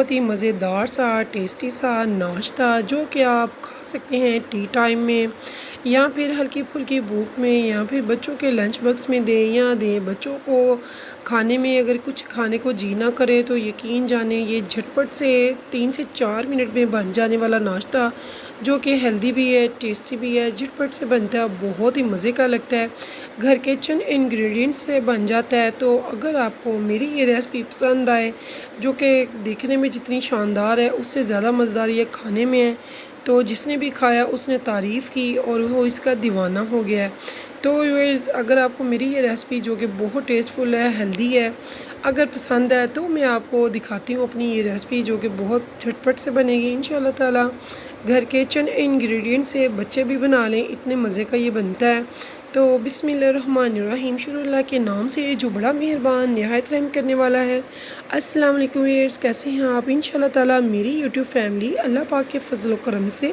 बहुत ही मज़ेदार सा टेस्टी सा नाश्ता जो कि आप खा सकते हैं टी टाइम में या फिर हल्की फुल्की भूख में या फिर बच्चों के लंच बॉक्स में दें या दें बच्चों को खाने में। अगर कुछ खाने को जी ना करे तो यकीन जाने ये झटपट से 3 से 4 मिनट में बन जाने वाला नाश्ता जो कि हेल्दी भी है, टेस्टी भी है, झटपट से बनता है, बहुत ही मज़े का लगता है, घर के चंद इंग्रेडिएंट्स से बन जाता है। तो अगर आपको मेरी ये रेसिपी पसंद आए जो कि देखने में जितनी शानदार है उससे ज़्यादा मज़ेदार ये खाने में है, तो जिसने भी खाया उसने तारीफ़ की और वो इसका दीवाना हो गया है। तो व्यूअर्स, अगर आपको मेरी ये रेसिपी जो कि बहुत टेस्टफुल है, हेल्दी है, अगर पसंद है तो मैं आपको दिखाती हूँ अपनी ये रेसिपी जो कि बहुत झटपट से बनेगी इंशाल्लाह ताला। घर के चंद इंग्रेडिएंट से बच्चे भी बना लें, इतने मज़े का ये बनता है। तो बिस्मिल्लाहिर्रहमानिर्रहीम, शुरू अल्लाह के नाम से जो बड़ा मेहरबान निहायत रहम करने वाला है। अस्सलाम वालेकुम व्यूअर्स, कैसे हैं आप? इंशाल्लाह ताला मेरी यूट्यूब फैमिली अल्लाह पाक के फ़ज़ल व करम से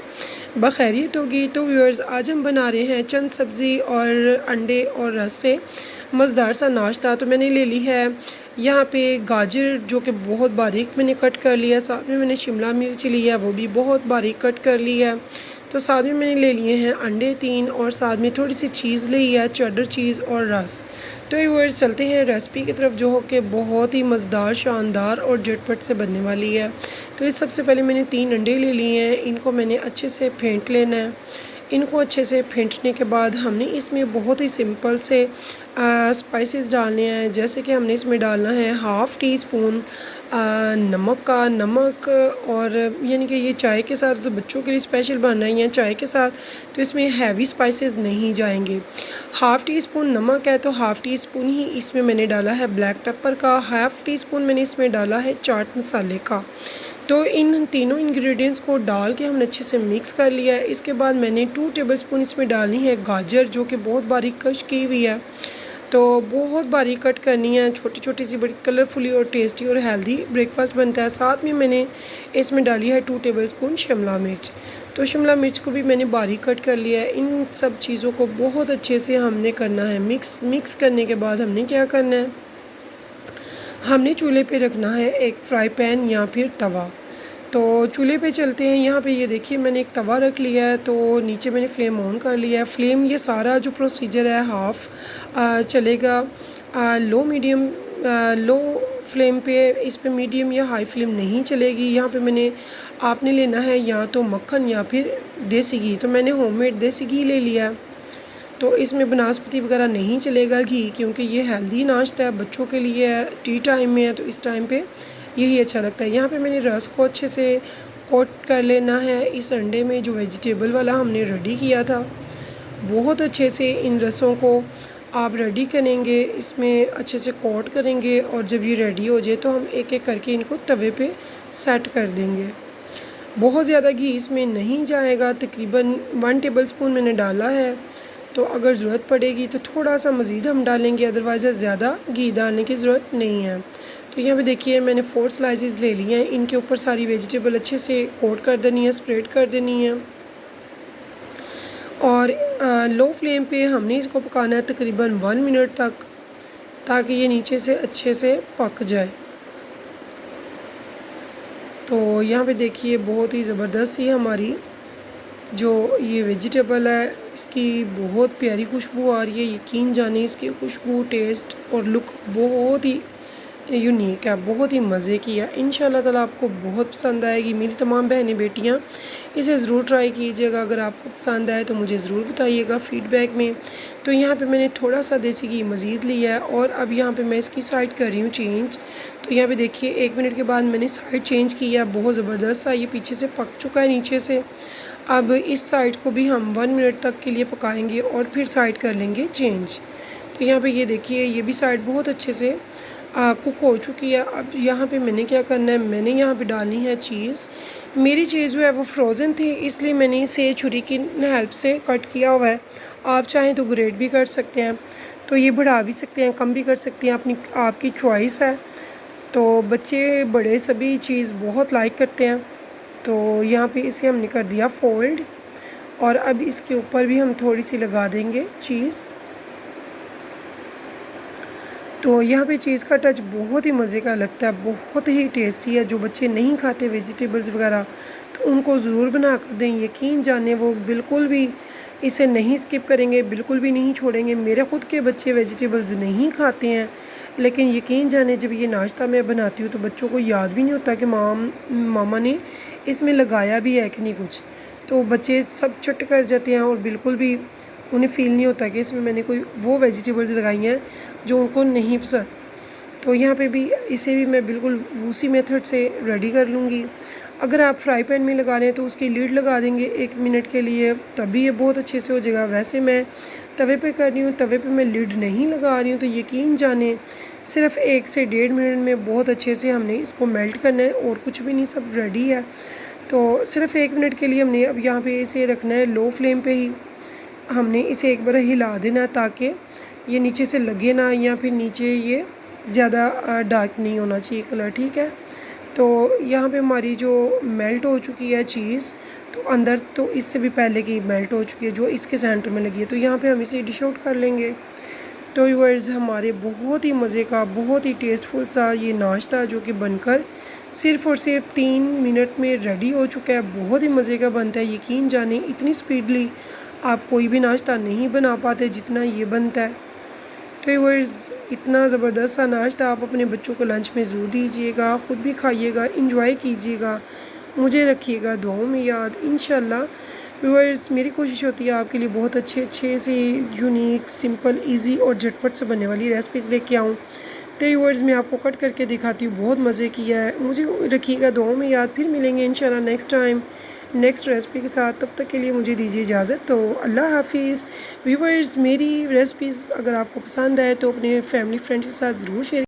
बखैरियत होगी। तो व्यूअर्स, आज हम बना रहे हैं चंद सब्ज़ी और अंडे और रस से मज़ेदार सा नाश्ता। तो मैंने ले ली है यहाँ पे गाजर जो कि बहुत बारीक मैंने कट कर लिया, साथ में मैंने शिमला मिर्च ली है वो भी बहुत बारीक कट कर ली है। तो साथ में मैंने ले लिए हैं अंडे 3 और साथ में थोड़ी सी चीज़ ली है, चेडर चीज़ और रस। तो ये वर्ड चलते हैं रेसिपी की तरफ जो हो के बहुत ही मज़ेदार, शानदार और झटपट से बनने वाली है। तो इस सबसे पहले मैंने 3 अंडे ले लिए हैं, इनको मैंने अच्छे से फेंट लेना है। इनको अच्छे से फेंटने के बाद हमने इसमें बहुत ही सिंपल से स्पाइसेस डालने हैं। जैसे कि हमने इसमें डालना है हाफ़ टी स्पून नमक, और यानी कि ये चाय के साथ तो बच्चों के लिए स्पेशल बनना है या चाय के साथ, तो इसमें हैवी स्पाइसेस नहीं जाएंगे। हाफ़ टी स्पून नमक है तो हाफ़ टी स्पून ही इसमें मैंने डाला है ब्लैक पेपर का, हाफ़ टी स्पून मैंने इसमें डाला है चाट मसाले का। तो इन तीनों इंग्रेडिएंट्स को डाल के हमने अच्छे से मिक्स कर लिया है। इसके बाद मैंने 2 टेबलस्पून इसमें डालनी है गाजर जो कि बहुत बारीक कश की हुई है। तो बहुत बारीक कट करनी है, छोटी छोटी सी, बड़ी कलरफुली और टेस्टी और हेल्दी ब्रेकफास्ट बनता है। साथ में मैंने इसमें डाली है 2 टेबलस्पून शिमला मिर्च। तो शिमला मिर्च को भी मैंने बारीक कट कर लिया है। इन सब चीज़ों को बहुत अच्छे से हमने करना है मिक्स करने के बाद हमने क्या करना है, हमने चूल्हे पे रखना है एक फ्राई पैन या फिर तवा। तो चूल्हे पे चलते हैं। यहाँ पे ये देखिए मैंने एक तवा रख लिया है, तो नीचे मैंने फ्लेम ऑन कर लिया है। फ्लेम ये सारा जो प्रोसीजर है हाफ़ चलेगा लो फ्लेम पे, इस पे मीडियम या हाई फ्लेम नहीं चलेगी। यहाँ पे मैंने आपने लेना है या तो मक्खन या फिर देसी घी। तो मैंने होममेड देसी घी ले लिया है। तो इसमें बनास्पति वगैरह नहीं चलेगा घी, क्योंकि ये हेल्दी नाश्ता है, बच्चों के लिए है, टी टाइम में है, तो इस टाइम पे यही अच्छा लगता है। यहाँ पे मैंने रस को अच्छे से कोट कर लेना है इस अंडे में जो वेजिटेबल वाला हमने रेडी किया था। बहुत अच्छे से इन रसों को आप रेडी करेंगे, इसमें अच्छे से कोट करेंगे, और जब ये रेडी हो जाए तो हम एक एक करके इनको तवे पे सेट कर देंगे। बहुत ज़्यादा घी इसमें नहीं जाएगा, तकरीबन 1 टेबलस्पून मैंने डाला है। तो अगर ज़रूरत पड़ेगी तो थोड़ा सा मज़ीद हम डालेंगे, अदरवाइज़ ज़्यादा घी डालने की ज़रूरत नहीं है। तो यहाँ पे देखिए मैंने 4 स्लाइसेस ले लिए हैं, इनके ऊपर सारी वेजिटेबल अच्छे से कोट कर देनी है, स्प्रेड कर देनी है, और लो फ्लेम पे हमने इसको पकाना है तकरीबन 1 मिनट तक, ताकि ये नीचे से अच्छे से पक जाए। तो यहाँ पे देखिए बहुत ही ज़बरदस्त ही हमारी जो ये वेजिटेबल है इसकी बहुत प्यारी खुशबू आ रही है। यकीन जानिए इसकी खुशबू, टेस्ट और लुक बहुत ही यूनिक है, बहुत ही मज़े की है। इंशाल्लाह ताला आपको बहुत पसंद आएगी। मेरी तमाम बहनें बेटियां इसे ज़रूर ट्राई कीजिएगा। अगर आपको पसंद आए तो मुझे ज़रूर बताइएगा फ़ीडबैक में। तो यहाँ पे मैंने थोड़ा सा देसी घी मज़ीद लिया है, और अब यहाँ पे मैं इसकी साइड कर रही हूँ चेंज। तो यहाँ पे देखिए 1 मिनट के बाद मैंने साइड चेंज किया, बहुत ज़बरदस्त सा ये पीछे से पक चुका है नीचे से। अब इस साइड को भी हम 1 मिनट तक के लिए पकाएंगे और फिर साइड कर लेंगे चेंज। तो यहाँ पे ये देखिए ये भी साइड बहुत अच्छे से कुक हो चुकी है। अब यहाँ पे मैंने क्या करना है, मैंने यहाँ पे डालनी है चीज़। मेरी चीज़ जो है वो फ्रोज़न थी, इसलिए मैंने इसे छुरी की हेल्प से कट किया हुआ है। आप चाहें तो ग्रेट भी कर सकते हैं, तो ये बढ़ा भी सकते हैं, कम भी कर सकते हैं, अपनी आपकी चॉइस है। तो बच्चे बड़े सभी चीज़ बहुत लाइक करते हैं। तो यहाँ पे इसे हमने कर दिया फोल्ड, और अब इसके ऊपर भी हम थोड़ी सी लगा देंगे चीज़। तो यहाँ पे चीज़ का टच बहुत ही मज़े का लगता है, बहुत ही टेस्टी है। जो बच्चे नहीं खाते वेजिटेबल्स वगैरह तो उनको ज़रूर बना कर दें, यकीन जाने वो बिल्कुल भी इसे नहीं स्किप करेंगे, बिल्कुल भी नहीं छोड़ेंगे। मेरे ख़ुद के बच्चे वेजिटेबल्स नहीं खाते हैं, लेकिन यकीन जाने जब ये नाश्ता मैं बनाती हूँ तो बच्चों को याद भी नहीं होता कि मामा ने इसमें लगाया भी है कि नहीं कुछ। तो बच्चे सब चट कर जाते हैं और बिल्कुल भी उन्हें फ़ील नहीं होता कि इसमें मैंने कोई वो वेजिटेबल्स लगाई हैं जो उनको नहीं पसंद। तो यहाँ पे भी इसे भी मैं बिल्कुल उसी मेथड से रेडी कर लूँगी। अगर आप फ्राई पैन में लगा रहे हैं तो उसकी लीड लगा देंगे 1 मिनट के लिए, तभी ये बहुत अच्छे से हो जाएगा। वैसे मैं तवे पे कर रही हूँ, तवे पे मैं लीड नहीं लगा रही हूँ, तो यकीन जाने सिर्फ़ 1 से 1.5 मिनट में बहुत अच्छे से हमने इसको मेल्ट करना है और कुछ भी नहीं, सब रेडी है। तो सिर्फ़ 1 मिनट के लिए हमने अब यहाँ पे इसे रखना है लो फ्लेम पे ही। हमने इसे एक बार हिला देना ताकि ये नीचे से लगे ना, या फिर नीचे ये ज़्यादा डार्क नहीं होना चाहिए कलर, ठीक है। तो यहाँ पे हमारी जो मेल्ट हो चुकी है चीज़, तो अंदर तो इससे भी पहले की मेल्ट हो चुकी है जो इसके सेंटर में लगी है। तो यहाँ पे हम इसे डिश आउट कर लेंगे। तो व्यूअर्स, हमारे बहुत ही मज़े का, बहुत ही टेस्टफुल सा ये नाश्ता जो कि बनकर सिर्फ़ और सिर्फ 3 मिनट में रेडी हो चुका है। बहुत ही मज़े का बनता है, यकीन जाने इतनी स्पीडली आप कोई भी नाश्ता नहीं बना पाते जितना ये बनता है। तो व्यूअर्स, इतना ज़बरदस्त सा नाश्ता आप अपने बच्चों को लंच में ज़रूर दीजिएगा, ख़ुद भी खाइएगा, इंजॉय कीजिएगा, मुझे रखिएगा दुआओं में याद इंशाल्लाह। व्यूअर्स, मेरी कोशिश होती है आपके लिए बहुत अच्छे से यूनिक, सिंपल, इजी और झटपट से बनने वाली रेसिपीज़ लेके आऊँ। तो व्यूअर्स, मैं आपको कट करके दिखाती हूँ, बहुत मज़े किया है, मुझे रखिएगा दुआओं में याद। फिर मिलेंगे इंशाल्लाह नेक्स्ट टाइम नेक्स्ट रेसिपी के साथ। तब तक के लिए मुझे दीजिए इजाज़त। तो अल्लाह हाफिज़। व्यूअर्स, मेरी रेसिपीज़ अगर आपको पसंद आए तो अपने फैमिली फ्रेंड्स के साथ ज़रूर शेयर